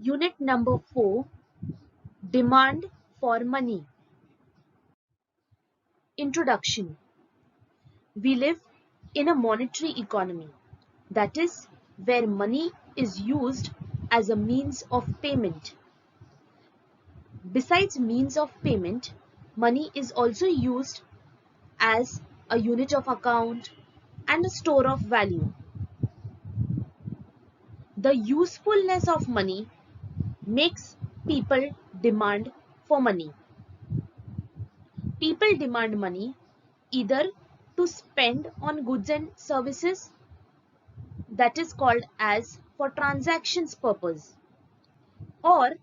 Unit number 4, Demand for Money. Introduction. We live in a monetary economy, that is, where money is used as a means of payment. Besides means of payment, money is also used as a unit of account and a store of value. The usefulness of money makes people demand for money. People demand money either to spend on goods and services, that is called as for transactions purpose, or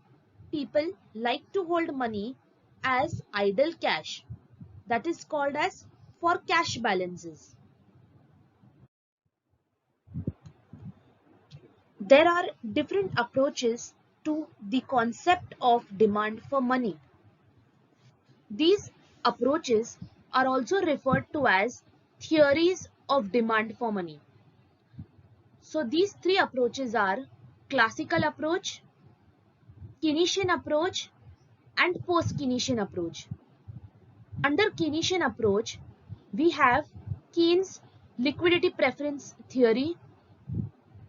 people like to hold money as idle cash, that is called as for cash balances. There are different approaches to the concept of demand for money. These approaches are also referred to as theories of demand for money. So these three approaches are classical approach, Keynesian approach, and post-Keynesian approach. Under Keynesian approach, we have Keynes' liquidity preference theory,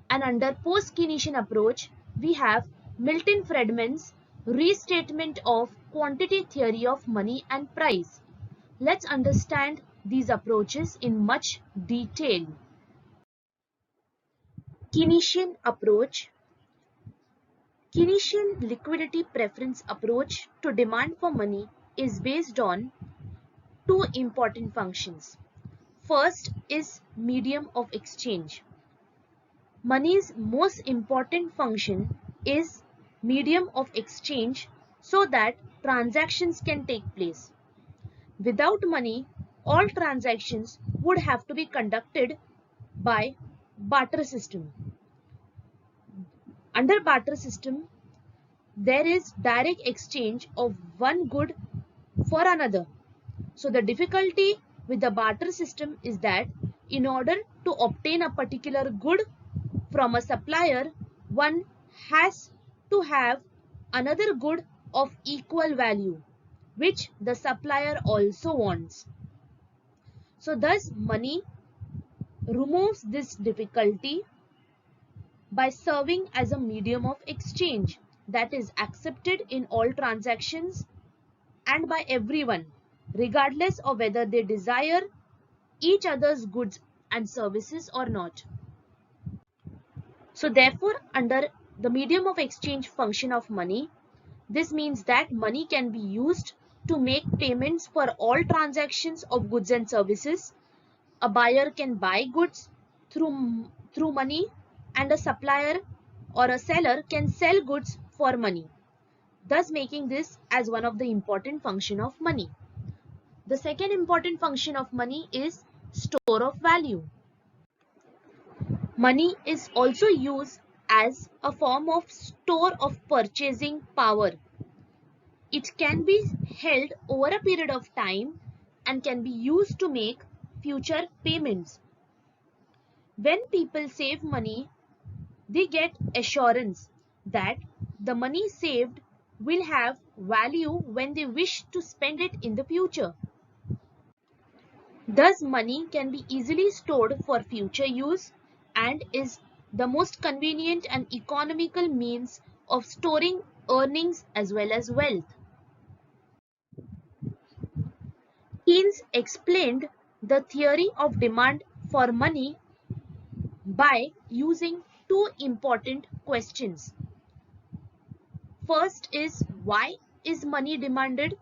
and under post-Keynesian approach, we have Milton Friedman's restatement of quantity theory of money and price. Let's understand these approaches in much detail. Keynesian approach. Keynesian liquidity preference approach to demand for money is based on two important functions. First is medium of exchange. Money's most important function is medium of exchange so that transactions can take place. Without money, all transactions would have to be conducted by barter system. Under barter system, there is direct exchange of one good for another. So the difficulty with the barter system is that in order to obtain a particular good from a supplier, one has to have another good of equal value, which the supplier also wants. So thus money removes this difficulty by serving as a medium of exchange that is accepted in all transactions and by everyone, regardless of whether they desire each other's goods and services or not. So therefore, under the medium of exchange function of money, this means that money can be used to make payments for all transactions of goods and services. A buyer can buy goods through money, and a supplier or a seller can sell goods for money, thus making this as one of the important function of money. The second important function of money is store of value. Money is also used as a form of store of purchasing power. It can be held over a period of time and can be used to make future payments. When people save money, they get assurance that the money saved will have value when they wish to spend it in the future. Thus, money can be easily stored for future use and is the most convenient and economical means of storing earnings as well as wealth. Keynes explained the theory of demand for money by using two important questions. First is, why is money demanded?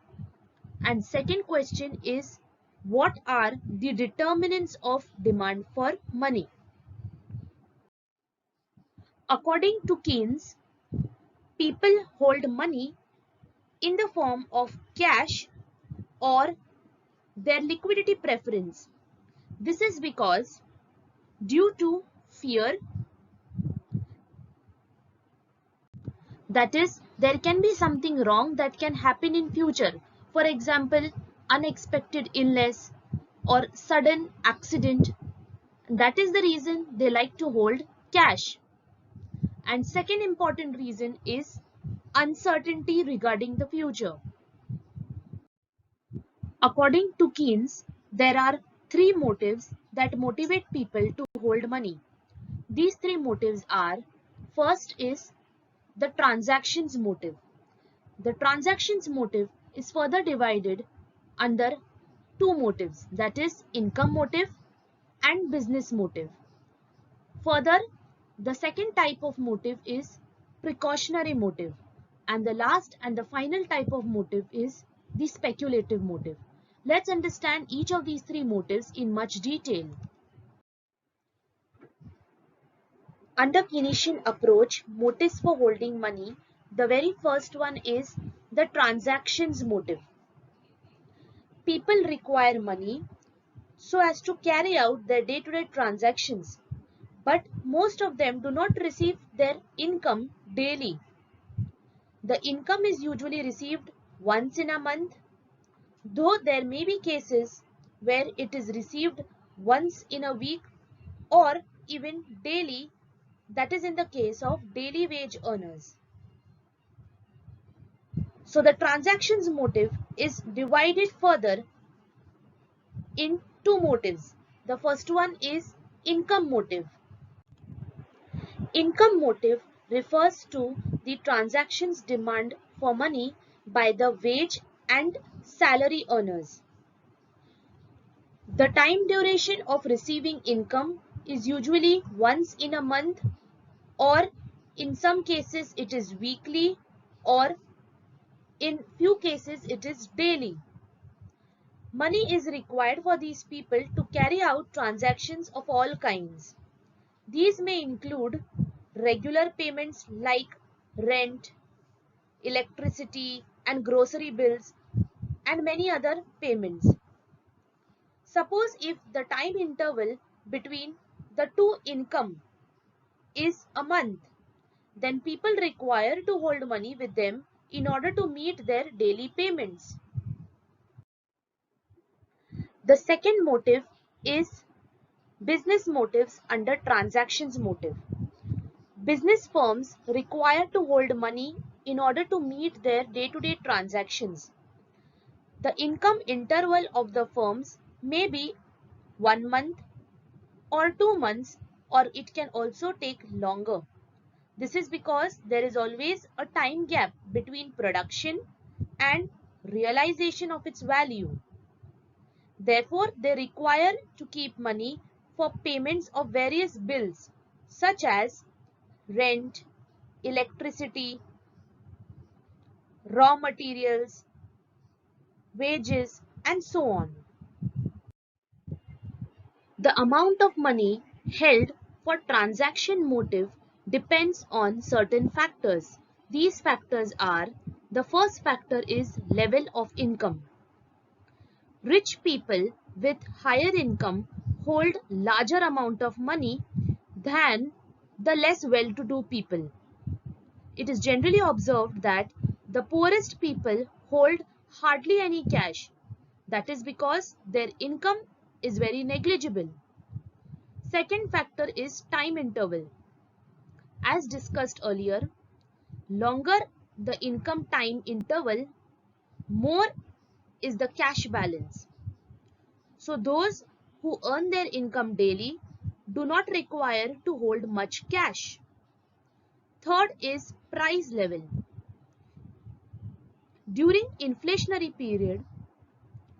And second question is, what are the determinants of demand for money? According to Keynes, people hold money in the form of cash or their liquidity preference. This is because due to fear, that is, there can be something wrong that can happen in future. For example, unexpected illness or sudden accident. That is the reason they like to hold cash. And second important reason is uncertainty regarding the future. According to Keynes, there are three motives that motivate people to hold money. These three motives are: first is the transactions motive. The transactions motive is further divided under two motives, that is income motive and business motive. Further, the second type of motive is precautionary motive, and the last and the final type of motive is the speculative motive. Let's understand each of these three motives in much detail. Under Keynesian approach, motives for holding money, the very first one is the transactions motive. People require money so as to carry out their day-to-day transactions, but most of them do not receive their income daily. The income is usually received once in a month, though there may be cases where it is received once in a week or even daily, that is in the case of daily wage earners. So the transactions motive is divided further in two motives. The first one is income motive. Income motive refers to the transactions demand for money by the wage and salary earners. The time duration of receiving income is usually once in a month, or in some cases it is weekly, or in few cases it is daily. Money is required for these people to carry out transactions of all kinds. These may include regular payments like rent, electricity and grocery bills, and many other payments. Suppose if the time interval between the two income is a month, then people require to hold money with them in order to meet their daily payments. The second motive is business motives under transactions motive. Business firms require to hold money in order to meet their day-to-day transactions. The income interval of the firms may be 1 month or 2 months, or it can also take longer. This is because there is always a time gap between production and realization of its value. Therefore, they require to keep money for payments of various bills such as rent, electricity, raw materials, wages, and so on. The amount of money held for transaction motive depends on certain factors. These factors are: the first factor is level of income. Rich people with higher income hold larger amount of money than the less well-to-do people. It is generally observed that the poorest people hold hardly any cash. That is because their income is very negligible. Second factor is time interval. As discussed earlier, longer the income time interval, more is the cash balance. So those who earn their income daily do not require to hold much cash. Third is price level. During inflationary period,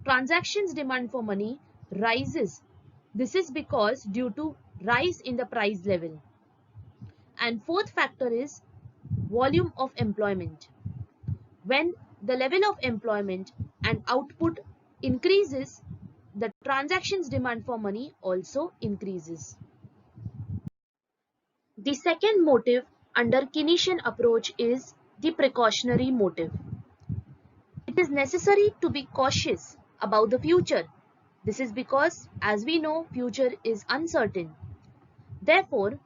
transactions demand for money rises. This is because due to rise in the price level. And fourth factor is volume of employment. When the level of employment and output increases, the transactions demand for money also increases. The second motive under Keynesian approach is the precautionary motive. It is necessary to be cautious about the future. This is because, as we know, future is uncertain. Therefore,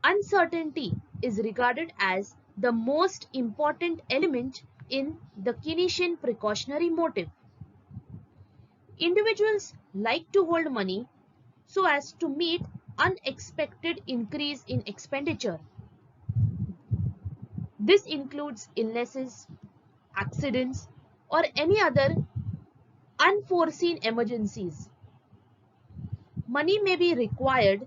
uncertainty is regarded as the most important element in the Keynesian precautionary motive. Individuals like to hold money so as to meet unexpected increase in expenditure. This includes illnesses, accidents, or any other unforeseen emergencies. Money may be required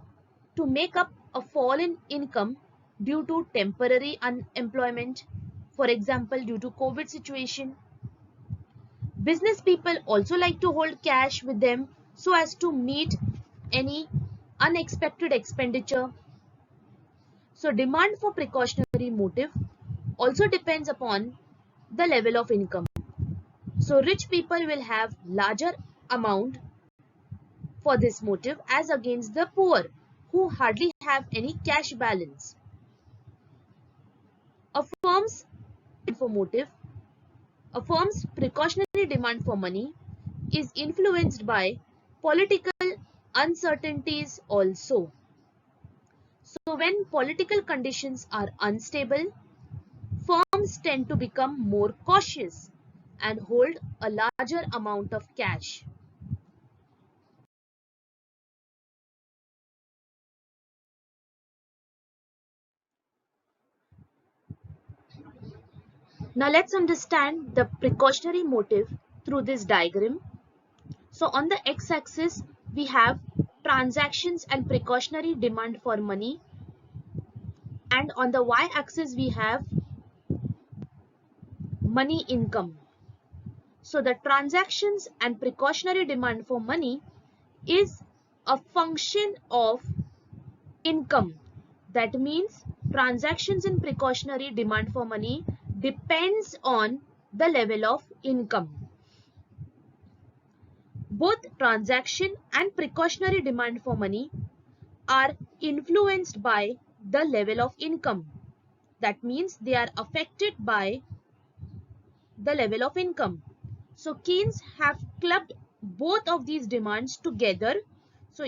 to make up a fall in income due to temporary unemployment, for example, due to COVID situation. Business people also like to hold cash with them so as to meet any unexpected expenditure. So demand for precautionary motive also depends upon the level of income. So rich people will have larger amount for this motive as against the poor who hardly have any cash balance. A firm's for motive, a firm's precautionary demand for money is influenced by political uncertainties also. So when political conditions are unstable, firms tend to become more cautious and hold a larger amount of cash. Now let's understand the precautionary motive through this diagram. So on the x-axis, we have transactions and precautionary demand for money, and on the y-axis, we have money income. So the transactions and precautionary demand for money is a function of income. That means transactions and precautionary demand for money depends on the level of income. Both transaction and precautionary demand for money are influenced by the level of income. That means they are affected by the level of income. So Keynes have clubbed both of these demands together. So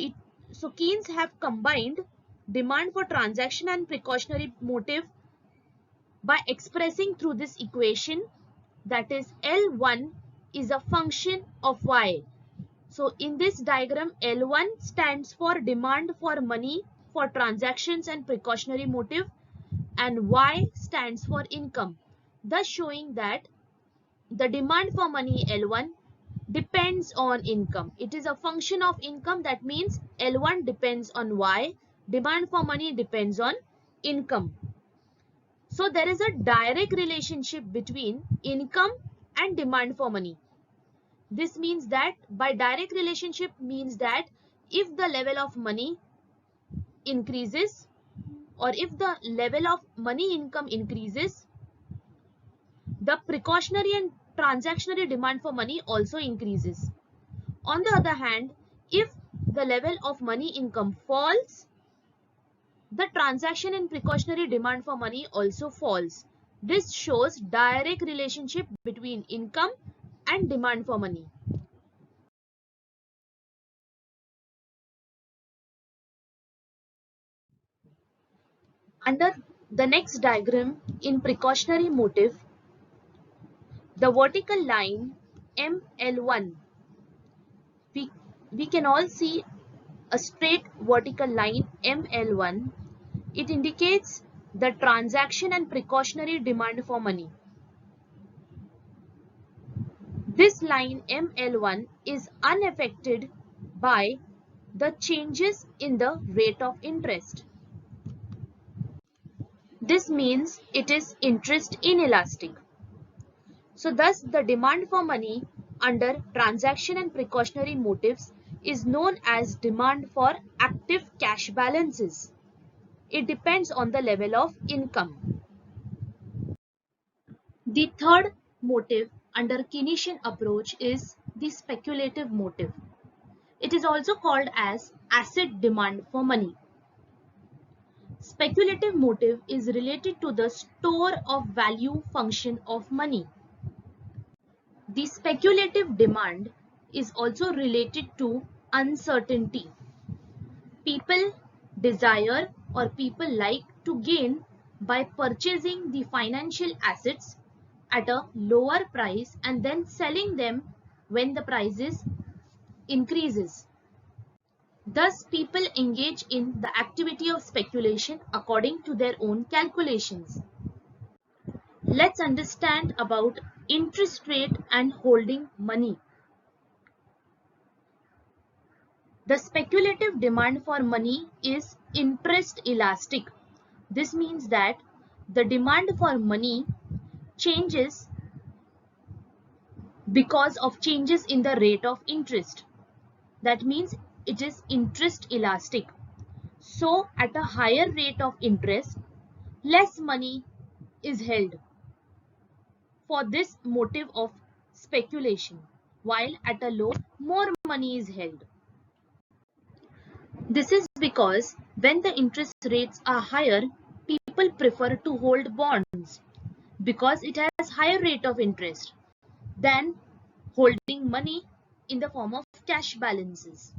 Keynes have combined demand for transaction and precautionary motive by expressing through this equation, that is L1 is a function of Y. So in this diagram, L1 stands for demand for money for transactions and precautionary motive, and Y stands for income, thus showing that the demand for money L1 depends on income. It is a function of income. That means L1 depends on Y. Demand for money depends on income. So there is a direct relationship between income and demand for money. This means that by direct relationship means that if the level of money increases or if the level of money income increases, the precautionary and transactionary demand for money also increases. On the other hand, if the level of money income falls, the transaction and precautionary demand for money also falls. This shows direct relationship between income and demand for money. Under the next diagram in precautionary motive, the vertical line ML1, we can all see a straight vertical line ML1. It indicates the transaction and precautionary demand for money. This line ML1 is unaffected by the changes in the rate of interest. This means it is interest inelastic. So thus the demand for money under transaction and precautionary motives is known as demand for active cash balances. It depends on the level of income. The third motive under Keynesian approach is the speculative motive. It is also called as asset demand for money. Speculative motive is related to the store of value function of money. The speculative demand is also related to uncertainty. People desire or people like to gain by purchasing the financial assets at a lower price and then selling them when the prices increases. Thus, people engage in the activity of speculation according to their own calculations. Let's understand about interest rate and holding money. The speculative demand for money is interest elastic. This means that the demand for money changes because of changes in the rate of interest. That means it is interest elastic. So at a higher rate of interest, less money is held for this motive of speculation, while at a low, more money is held. This is because when the interest rates are higher, people prefer to hold bonds because it has higher rate of interest than holding money in the form of cash balances.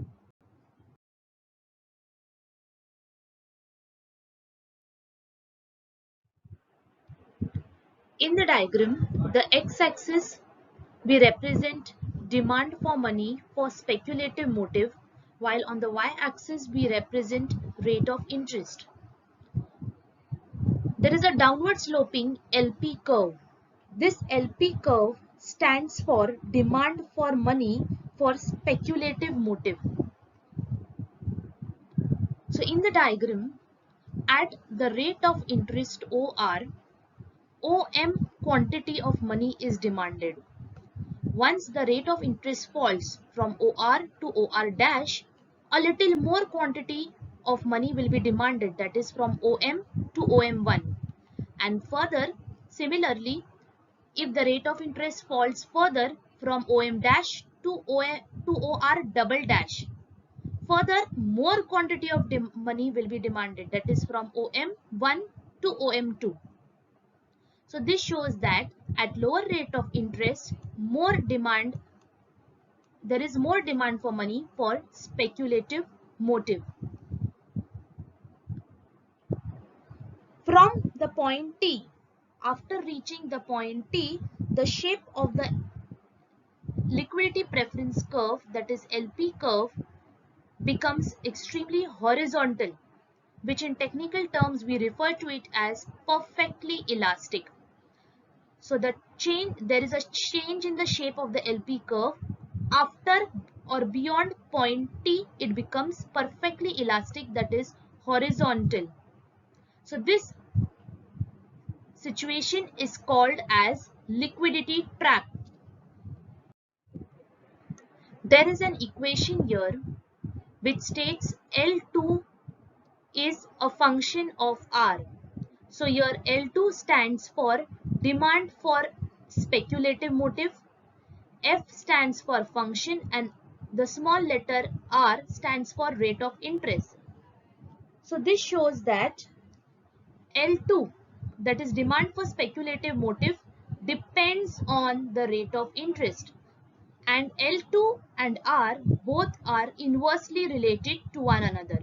In the diagram, the x-axis we represent demand for money for speculative motive, while on the y-axis we represent rate of interest. There is a downward sloping LP curve. This LP curve stands for demand for money for speculative motive. So in the diagram, at the rate of interest OR, OM quantity of money is demanded. Once the rate of interest falls from OR to OR dash, a little more quantity of money will be demanded, that is from OM to OM1. And further, similarly, if the rate of interest falls further from OM dash to OR double dash, further more quantity of money will be demanded, that is from OM1 to OM2. So this shows that at lower rate of interest, there is more demand for money for speculative motive. From the point T, after reaching the point T, the shape of the liquidity preference curve, that is LP curve, becomes extremely horizontal, which in technical terms we refer to it as perfectly elastic. So there is a change in the shape of the LP curve. After or beyond point T, it becomes perfectly elastic, that is horizontal. So this situation is called as liquidity trap. There is an equation here which states L2 is a function of R. So here L2 stands for demand for speculative motive, F stands for function, and the small letter R stands for rate of interest. So this shows that L2, that is demand for speculative motive, depends on the rate of interest, and L2 and R both are inversely related to one another.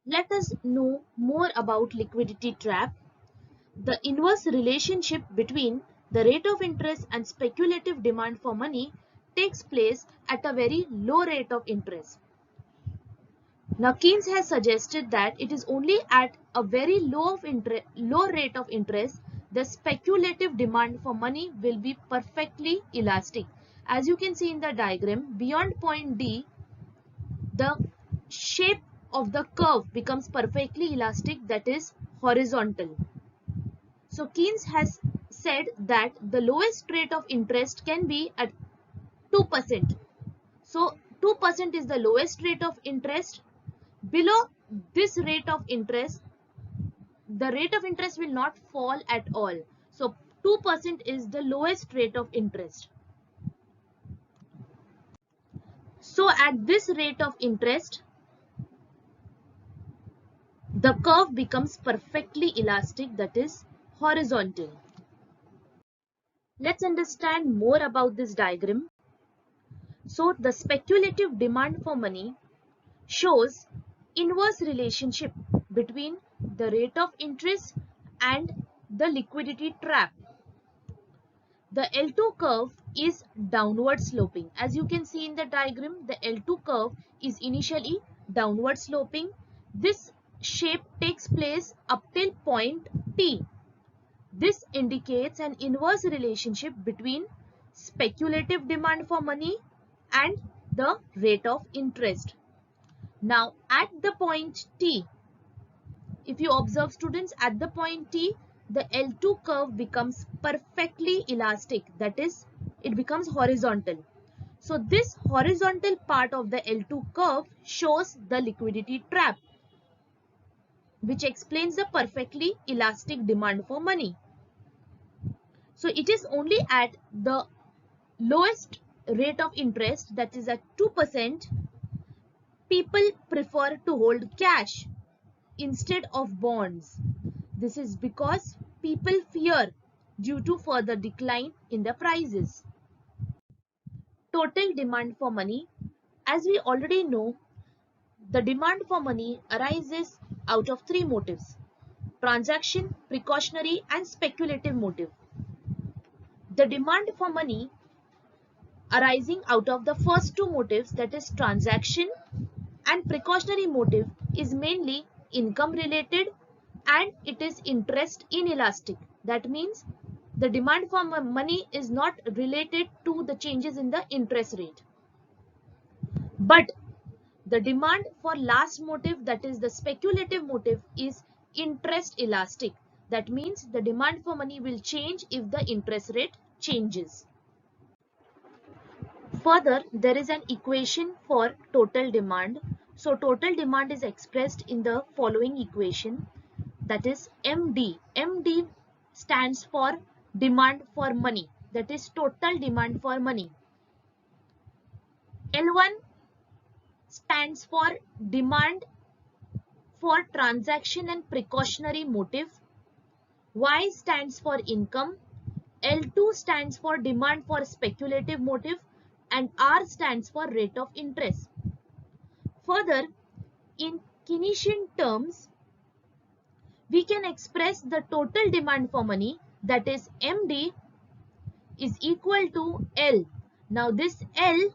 Let us know more about liquidity trap. The inverse relationship between the rate of interest and speculative demand for money takes place at a very low rate of interest. Now Keynes has suggested that it is only at a very low rate of interest the speculative demand for money will be perfectly elastic. As you can see in the diagram, beyond point D, the shape of the curve becomes perfectly elastic, that is horizontal. So Keynes has said that the lowest rate of interest can be at 2%. So 2% is the lowest rate of interest. Below this rate of interest, the rate of interest will not fall at all. So 2% is the lowest rate of interest. So at this rate of interest, the curve becomes perfectly elastic, that is horizontal. Let's understand more about this diagram. So the speculative demand for money shows inverse relationship between the rate of interest and the liquidity trap. The L2 curve is downward sloping. As you can see in the diagram, the L2 curve is initially downward sloping. This shape takes place up till point T. This indicates an inverse relationship between speculative demand for money and the rate of interest. Now, at the point T, if you observe students, at the point T, the L2 curve becomes perfectly elastic, that is, it becomes horizontal. So this horizontal part of the L2 curve shows the liquidity trap, which explains the perfectly elastic demand for money. So it is only at the lowest rate of interest, that is at 2%, people prefer to hold cash instead of bonds. This is because people fear due to further decline in the prices. Total demand for money. As we already know, the demand for money arises out of three motives: transaction, precautionary, and speculative motive. The demand for money arising out of the first two motives, that is transaction and precautionary motive, is mainly income related and it is interest inelastic. That means the demand for money is not related to the changes in the interest rate. But the demand for last motive, that is the speculative motive, is interest elastic. That means the demand for money will change if the interest rate changes. Further, there is an equation for total demand. So total demand is expressed in the following equation, that is MD. MD stands for demand for money, that is total demand for money. L1 stands for demand for transaction and precautionary motive. Y stands for income. L2 stands for demand for speculative motive and R stands for rate of interest. Further, in Keynesian terms, we can express the total demand for money, that is MD, is equal to L. Now this L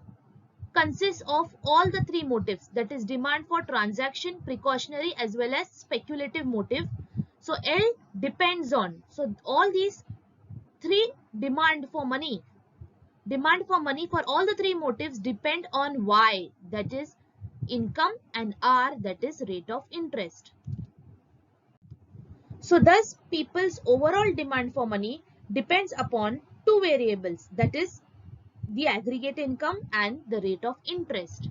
consists of all the three motives, that is demand for transaction, precautionary as well as speculative motive. So L depends on, so all these three demand for money for all the three motives depend on Y, that is income, and R, that is rate of interest. So thus people's overall demand for money depends upon two variables, that is the aggregate income and the rate of interest.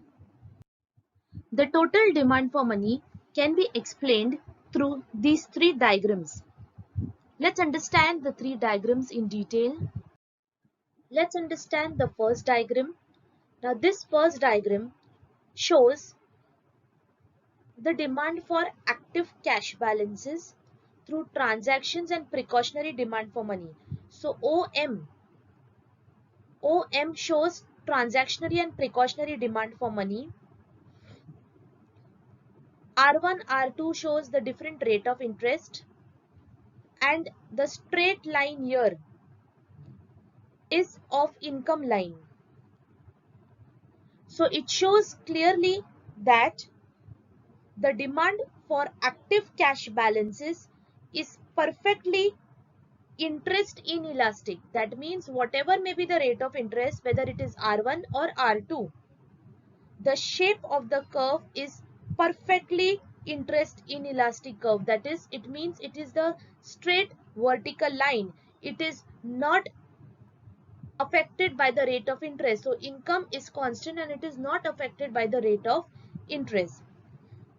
The total demand for money can be explained through these three diagrams. Let's understand the three diagrams in detail. Let's understand the first diagram. Now this first diagram shows the demand for active cash balances through transactions and precautionary demand for money. So OM shows transactionary and precautionary demand for money. R1, R2 shows the different rate of interest, and the straight line here is of income line. So it shows clearly that the demand for active cash balances is perfectly interest inelastic. That means whatever may be the rate of interest, whether it is R1 or R2, the shape of the curve is perfectly interest inelastic curve. That is, it means it is the straight vertical line. It is not affected by the rate of interest. So income is constant and it is not affected by the rate of interest.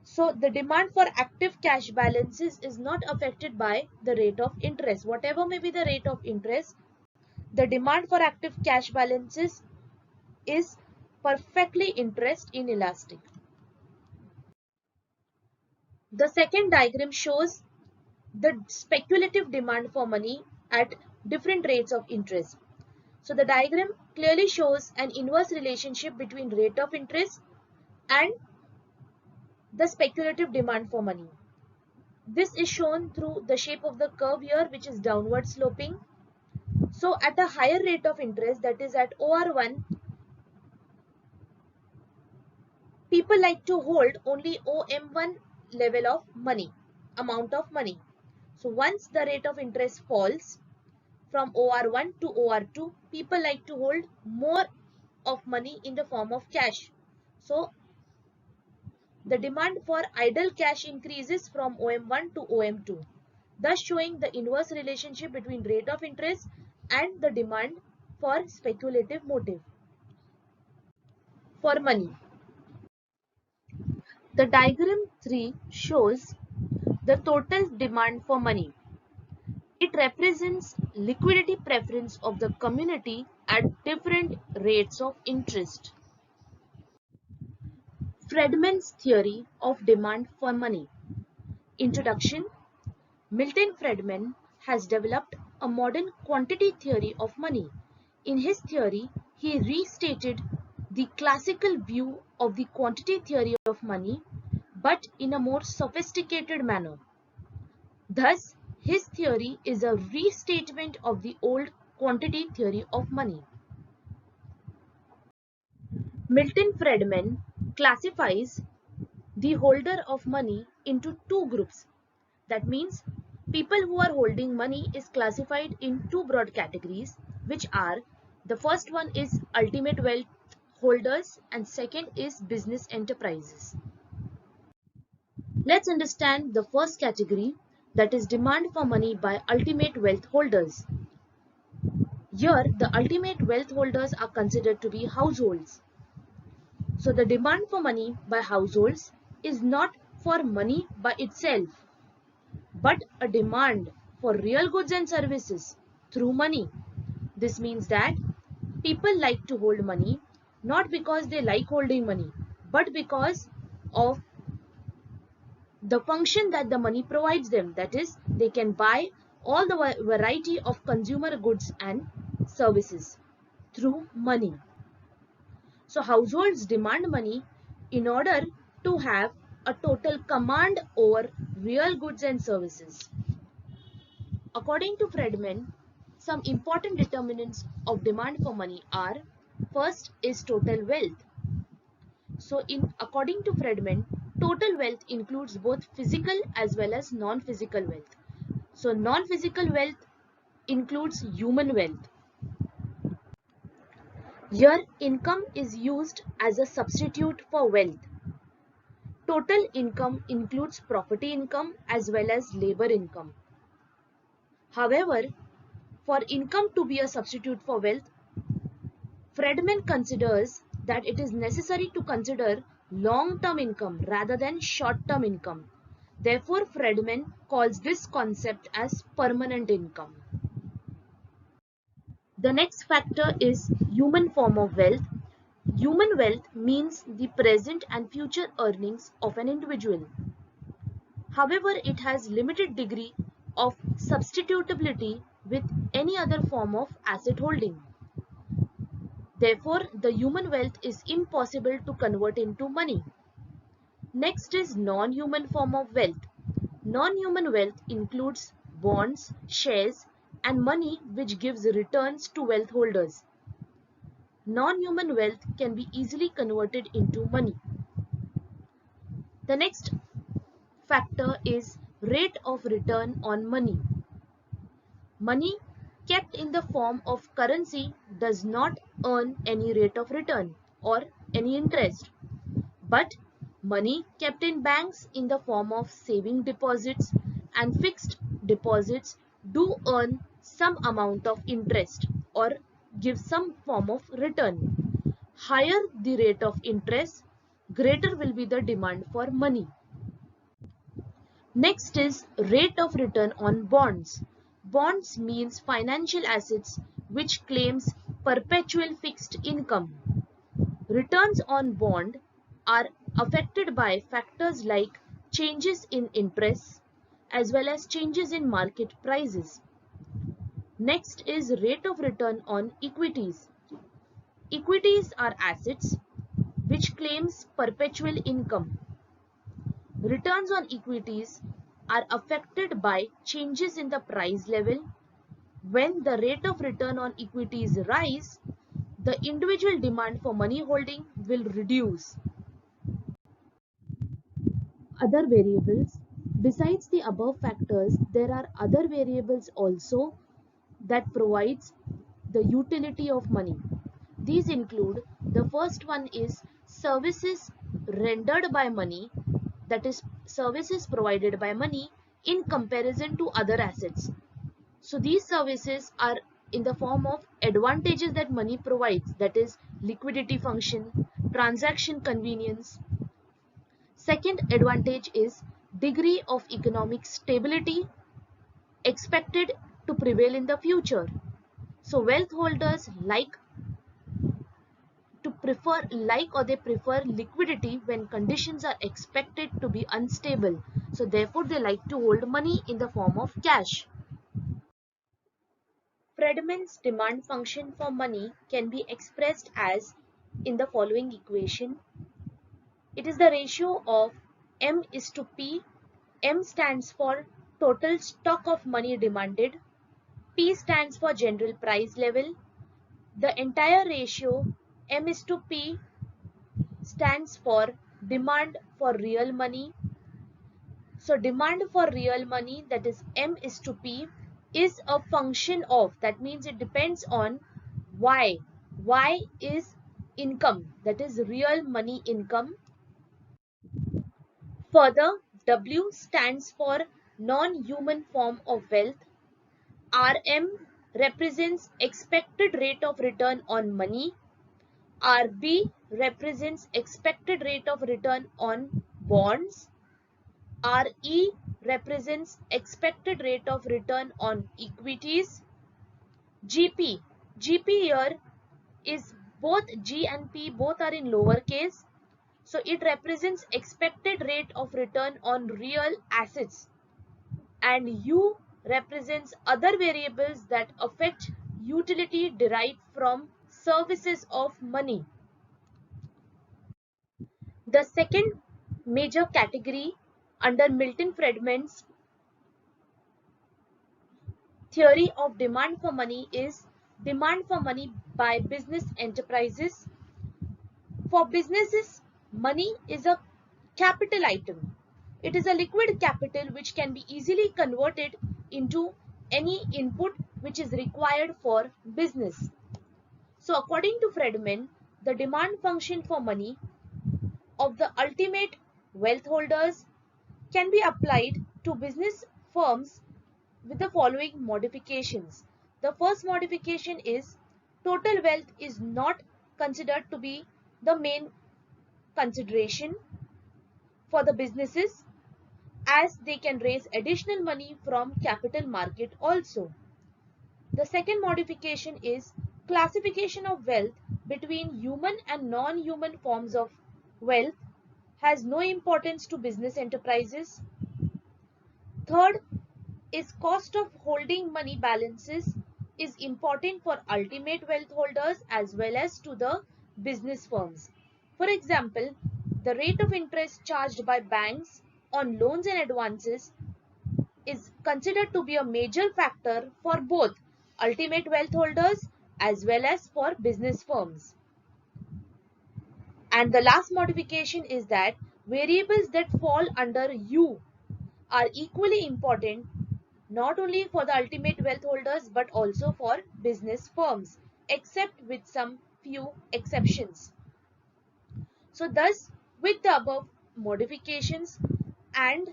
So the demand for active cash balances is not affected by the rate of interest. Whatever may be the rate of interest, the demand for active cash balances is perfectly interest inelastic. The second diagram shows the speculative demand for money at different rates of interest. So the diagram clearly shows an inverse relationship between rate of interest and the speculative demand for money. This is shown through the shape of the curve here, which is downward sloping. So at a higher rate of interest, that is at OR1, people like to hold only OM1 level of money, amount of money. So once the rate of interest falls from OR1 to OR2, people like to hold more of money in the form of cash. So the demand for idle cash increases from OM1 to OM2, thus showing the inverse relationship between rate of interest and the demand for speculative motive for money. The diagram 3 shows the total demand for money. It represents liquidity preference of the community at different rates of interest. Friedman's theory of demand for money. Introduction. Milton Friedman has developed a modern quantity theory of money. In his theory, he restated the classical view of the quantity theory of money, but in a more sophisticated manner. Thus, his theory is a restatement of the old quantity theory of money. Milton Friedman classifies the holder of money into two groups. That means people who are holding money is classified in two broad categories, which are the first one is ultimate wealth holders and second is business enterprises. Let's understand the first category, that is demand for money by ultimate wealth holders. Here the ultimate wealth holders are considered to be households. So the demand for money by households is not for money by itself, but a demand for real goods and services through money. This means that people like to hold money not because they like holding money, but because of the function that the money provides them. That is, they can buy all the variety of consumer goods and services through money. So households demand money in order to have a total command over real goods and services. According to Friedman, some important determinants of demand for money are: first is total wealth. So according to Friedman, total wealth includes both physical as well as non-physical wealth. So non-physical wealth includes human wealth. Here income is used as a substitute for wealth. Total income includes property income as well as labor income. However, for income to be a substitute for wealth, Friedman considers that it is necessary to consider long-term income rather than short-term income. Therefore, Friedman calls this concept as permanent income. The next factor is human form of wealth. Human wealth means the present and future earnings of an individual. However, it has limited degree of substitutability with any other form of asset holding. Therefore, the human wealth is impossible to convert into money. Next is non-human form of wealth. Non-human wealth includes bonds, shares, and money which gives returns to wealth holders. Non-human wealth can be easily converted into money. The next factor is rate of return on money. Money kept in the form of currency does not earn any rate of return or any interest. But money kept in banks in the form of saving deposits and fixed deposits do earn some amount of interest or give some form of return. Higher the rate of interest, greater will be the demand for money. Next is rate of return on bonds. Bonds means financial assets which claims perpetual fixed income. Returns on bond are affected by factors like changes in interest as well as changes in market prices. Next is rate of return on equities. Equities are assets which claims perpetual income. Returns on equities are affected by changes in the price level. When the rate of return on equities rise, the individual demand for money holding will reduce. Other variables Besides the above factors, there are other variables also that provides the utility of money. These include, the first one is services rendered by money, that is services provided by money in comparison to other assets. So these services are in the form of advantages that money provides, that is liquidity function, transaction convenience. Second advantage is degree of economic stability expected to prevail in the future. So wealth holders they prefer liquidity when conditions are expected to be unstable. So therefore they like to hold money in the form of cash. Friedman's demand function for money can be expressed as in the following equation. It is the ratio of M is to P. M stands for total stock of money demanded. P stands for general price level. The entire ratio M is to P stands for demand for real money. So demand for real money, that is M is to P, is a function of, that means it depends on Y. Y is income, that is real money income. Further, W stands for non-human form of wealth. RM represents expected rate of return on money. RB represents expected rate of return on bonds. RE represents expected rate of return on equities. GP here is both G and P, both are in lowercase. So it represents expected rate of return on real assets. And U represents other variables that affect utility derived from services of money. The second major category under Milton Friedman's theory of demand for money is demand for money by business enterprises. For businesses, money is a capital item. It is a liquid capital which can be easily converted into any input which is required for business. So according to Friedman, the demand function for money of the ultimate wealth holders can be applied to business firms with the following modifications. The first modification is total wealth is not considered to be the main consideration for the businesses, as they can raise additional money from capital market also. The second modification is classification of wealth between human and non-human forms of wealth has no importance to business enterprises. Third is cost of holding money balances is important for ultimate wealth holders as well as to the business firms. For example, the rate of interest charged by banks on loans and advances is considered to be a major factor for both ultimate wealth holders as well as for business firms. And the last modification is that variables that fall under U are equally important not only for the ultimate wealth holders but also for business firms, except with some few exceptions. So thus, with the above modifications and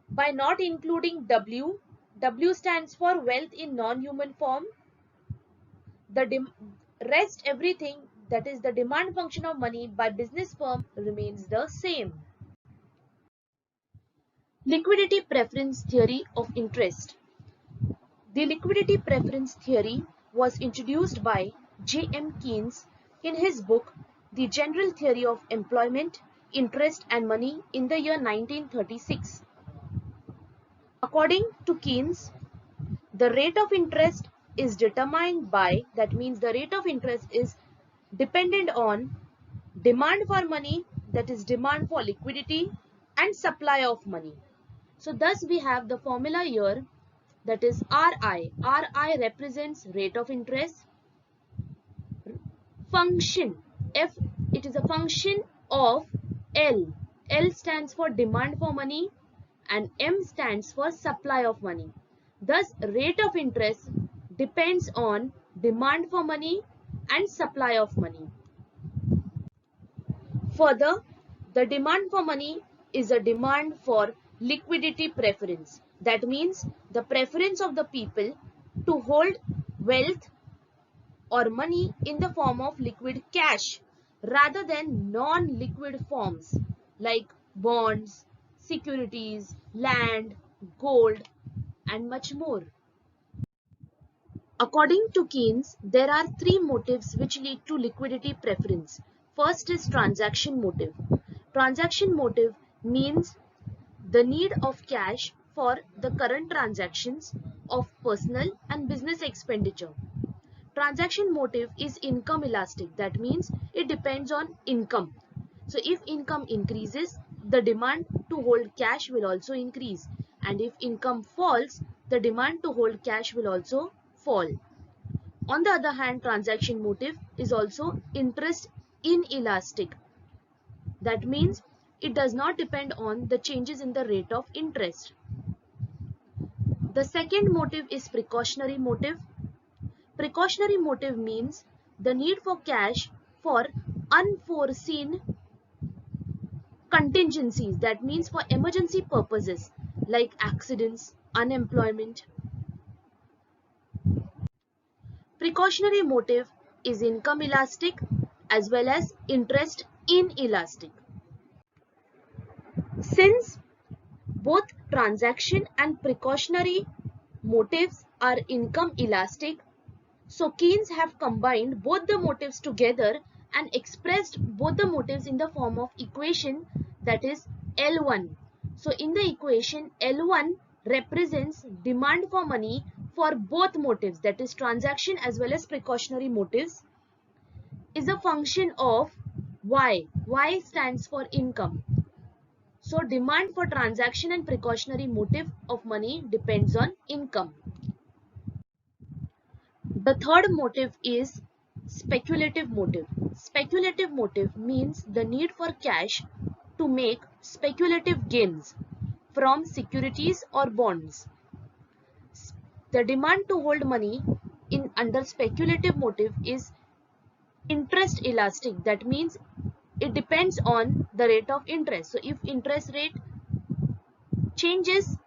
by not including W, W stands for wealth in non-human form, the rest everything, that is the demand function of money by business firm, remains the same. Liquidity preference theory of interest. The liquidity preference theory was introduced by J. M. Keynes in his book The General Theory of Employment, Interest and Money in the year 1936. According to Keynes, the rate of interest is determined by, that means the rate of interest is dependent on demand for money, that is demand for liquidity, and supply of money. So thus we have the formula here, that is RI. RI represents rate of interest. Function F, it is a function of L. L stands for demand for money and M stands for supply of money. Thus, rate of interest depends on demand for money and supply of money. Further, the demand for money is a demand for liquidity preference. That means the preference of the people to hold wealth or money in the form of liquid cash rather than non-liquid forms like bonds, securities, land, gold, and much more. According to Keynes, there are three motives which lead to liquidity preference. First is transaction motive. Transaction motive means the need of cash for the current transactions of personal and business expenditure. Transaction motive is income elastic. That means it depends on income. So if income increases, the demand to hold cash will also increase. And if income falls, the demand to hold cash will also fall. On the other hand, transaction motive is also interest inelastic. That means it does not depend on the changes in the rate of interest. The second motive is precautionary motive. Precautionary motive means the need for cash for unforeseen contingencies. That means for emergency purposes like accidents, unemployment. Precautionary motive is income elastic as well as interest inelastic. Since both transaction and precautionary motives are income elastic, so Keynes have combined both the motives together and expressed both the motives in the form of equation, that is L1. So in the equation, L1 represents demand for money for both motives, that is transaction as well as precautionary motives, is a function of Y. Y stands for income. So demand for transaction and precautionary motive of money depends on income. The third motive is speculative motive. Speculative motive means the need for cash to make speculative gains from securities or bonds. The demand to hold money in under speculative motive is interest elastic. That means it depends on the rate of interest. So if interest rate changes,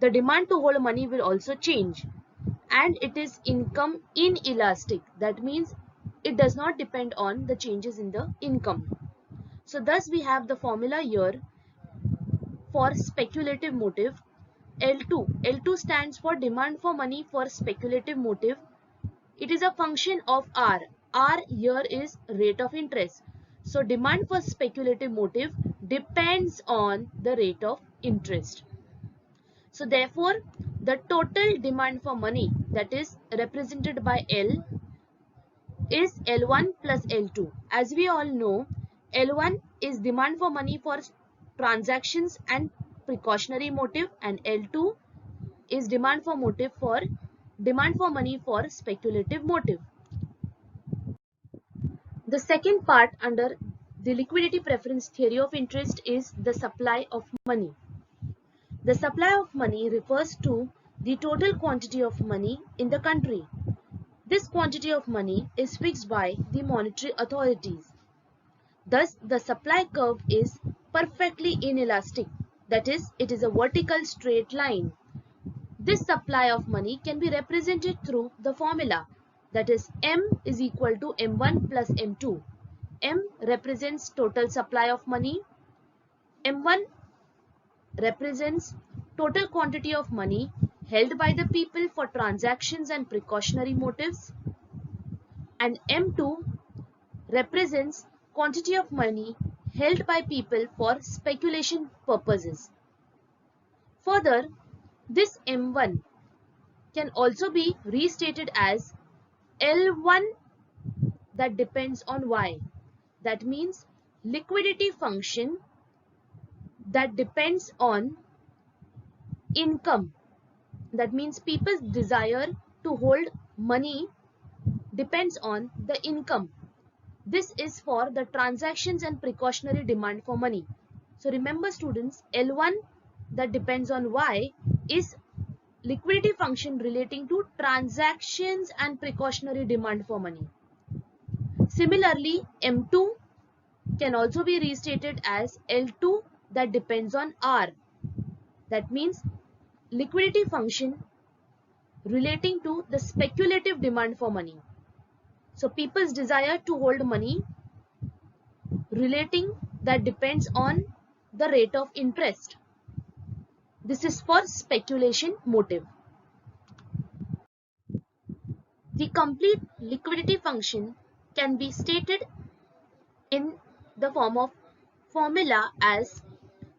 the demand to hold money will also change. And it is income inelastic. That means it does not depend on the changes in the income. So thus we have the formula here for speculative motive L2. L2 stands for demand for money for speculative motive. It is a function of R. R here is rate of interest. So demand for speculative motive depends on the rate of interest. So therefore, the total demand for money, that is represented by L, is L1 plus L2. As we all know, L1 is demand for money for transactions and precautionary motive, and L2 is demand for money for speculative motive. The second part under the liquidity preference theory of interest is the supply of money. The supply of money refers to the total quantity of money in the country. This quantity of money is fixed by the monetary authorities. Thus, the supply curve is perfectly inelastic. That is, it is a vertical straight line. This supply of money can be represented through the formula, that is M is equal to M1 plus M2. M represents total supply of money. M1 represents total quantity of money held by the people for transactions and precautionary motives, and M2 represents quantity of money held by people for speculation purposes. Further, this M1 can also be restated as L1 that depends on Y. That means liquidity function that depends on income. That means people's desire to hold money depends on the income. This is for the transactions and precautionary demand for money. So remember students, L1 that depends on Y is liquidity function relating to transactions and precautionary demand for money. Similarly, M2 can also be restated as L2 that depends on R. That means liquidity function relating to the speculative demand for money. So people's desire to hold money relating that depends on the rate of interest. This is for speculation motive. The complete liquidity function can be stated in the form of formula as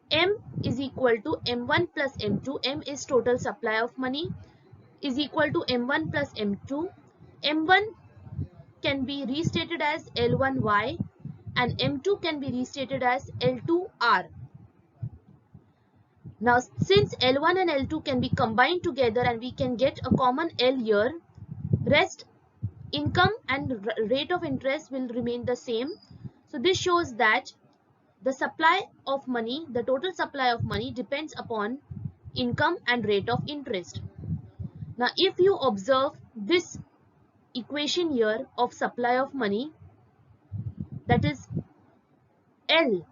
M is equal to M1 plus M2. M is total supply of money is equal to M1 plus M2. M1 can be restated as L1Y and M2 can be restated as L2R. Now since L1 and L2 can be combined together and we can get a common L here, rest income and rate of interest will remain the same. So this shows that the supply of money, the total supply of money depends upon income and rate of interest. Now if you observe this equation here of supply of money, that is L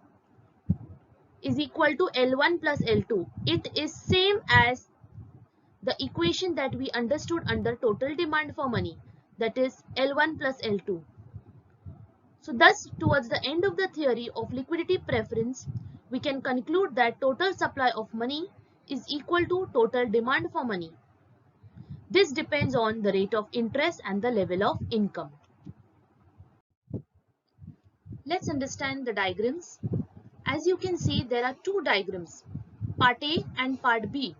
is equal to L1 plus L2. It is same as the equation that we understood under total demand for money, that is L1 plus L2. So thus towards the end of the theory of liquidity preference, we can conclude that total supply of money is equal to total demand for money. This depends on the rate of interest and the level of income. Let's understand the diagrams. As you can see, there are two diagrams, part A and part B.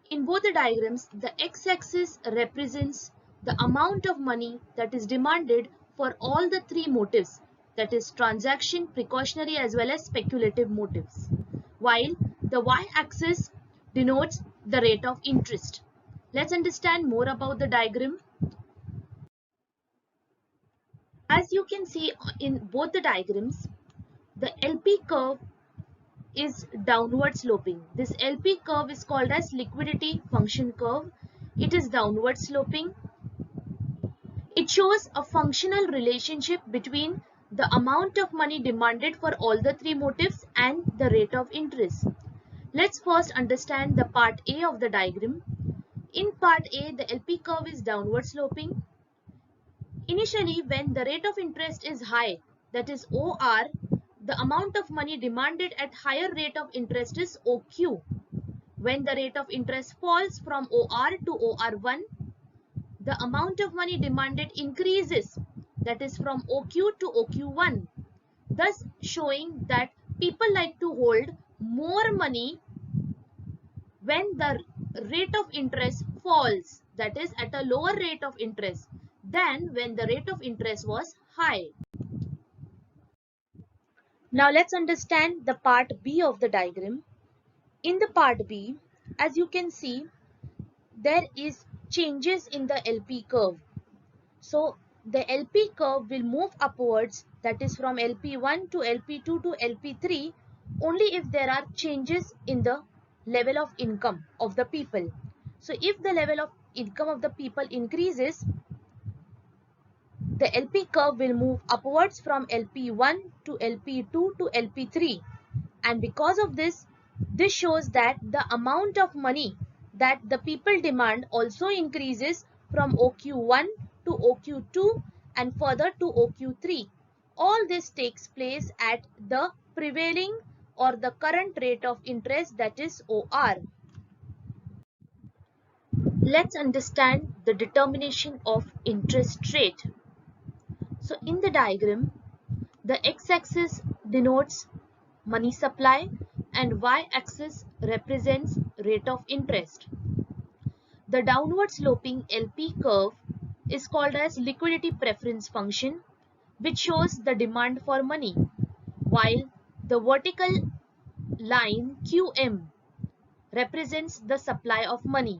In both the diagrams, the x-axis represents the amount of money that is demanded for all the three motives, that is transaction, precautionary as well as speculative motives, while the y-axis denotes the rate of interest. Let's understand more about the diagram. As you can see in both the diagrams, the LP curve is downward sloping. This LP curve is called as liquidity function curve. It is downward sloping. It shows a functional relationship between the amount of money demanded for all the three motives and the rate of interest. Let's first understand the part A of the diagram. In part A, the LP curve is downward sloping. Initially, when the rate of interest is high, that is OR, the amount of money demanded at higher rate of interest is OQ. When the rate of interest falls from OR to OR1, the amount of money demanded increases, that is from OQ to OQ1, thus showing that people like to hold more money when the rate of interest falls, that is at a lower rate of interest than when the rate of interest was high. Now let's understand the part B of the diagram. In the part B, as you can see, there is changes in the LP curve. So the LP curve will move upwards, that is from LP1 to LP2 to LP3, only if there are changes in the level of income of the people. So if the level of income of the people increases, the LP curve will move upwards from LP1 to LP2 to LP3. And because of this, this shows that the amount of money that the people demand also increases from OQ1 to OQ2 and further to OQ3. All this takes place at the prevailing or the current rate of interest, that is OR. Let's understand the determination of interest rate. So in the diagram, the x-axis denotes money supply and y-axis represents rate of interest. The downward sloping LP curve is called as liquidity preference function, which shows the demand for money, while the vertical line QM represents the supply of money.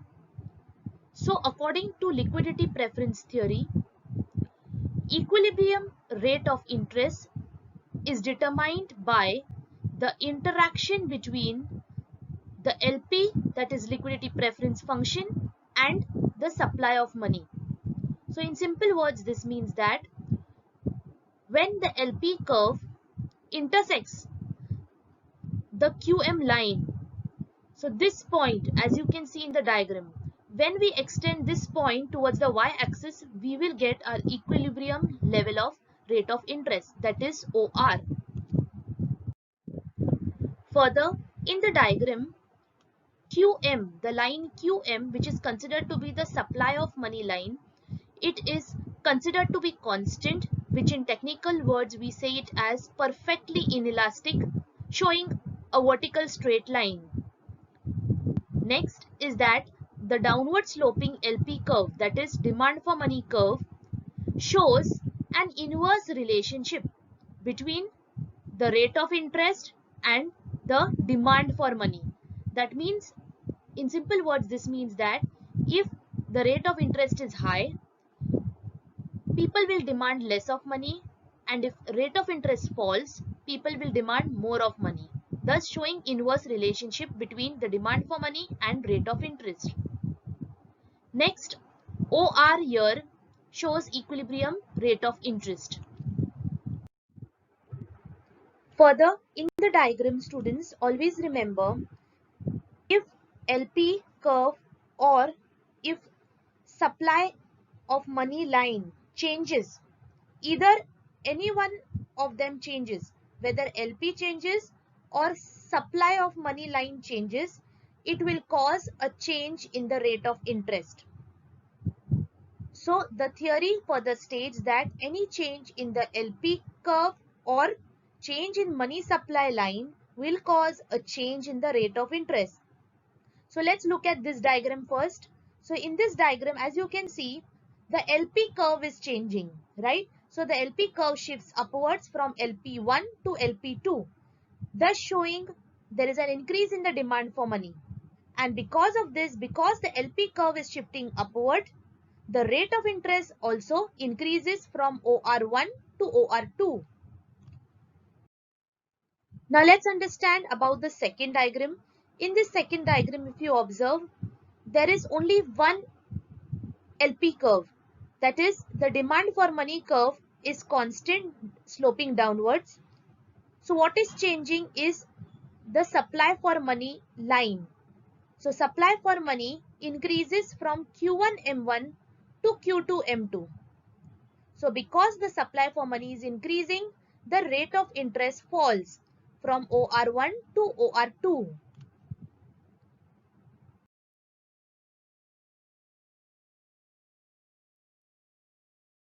So according to liquidity preference theory, equilibrium rate of interest is determined by the interaction between the LP, that is liquidity preference function, and the supply of money. So in simple words, this means that when the LP curve intersects the QM line, so this point, as you can see in the diagram, when we extend this point towards the y-axis, we will get our equilibrium level of rate of interest, that is OR. Further, in the diagram, QM, the line QM, which is considered to be the supply of money line, it is considered to be constant, which in technical words we say it as perfectly inelastic, showing a vertical straight line. Next is that the downward sloping LP curve, that is demand for money curve, shows an inverse relationship between the rate of interest and the demand for money. That means, in simple words, this means that if the rate of interest is high, people will demand less of money, and if rate of interest falls, people will demand more of money, thus showing inverse relationship between the demand for money and rate of interest. Next, OR here shows equilibrium rate of interest. Further, in the diagram, students, always remember, if LP curve or if supply of money line changes, either any one of them changes, whether LP changes or supply of money line changes, it will cause a change in the rate of interest. So the theory further states that any change in the LP curve or change in money supply line will cause a change in the rate of interest. So let's look at this diagram first. So in this diagram, as you can see, the LP curve is changing, right? So the LP curve shifts upwards from LP1 to LP2, thus showing there is an increase in the demand for money. And because of this, because the LP curve is shifting upward, the rate of interest also increases from OR1 to OR2. Now let's understand about the second diagram. In this second diagram, if you observe, there is only one LP curve. That is, the demand for money curve is constant, sloping downwards. So what is changing is the supply for money line. So supply for money increases from Q1M1 to Q2M2. So because the supply for money is increasing, the rate of interest falls from OR1 to OR2.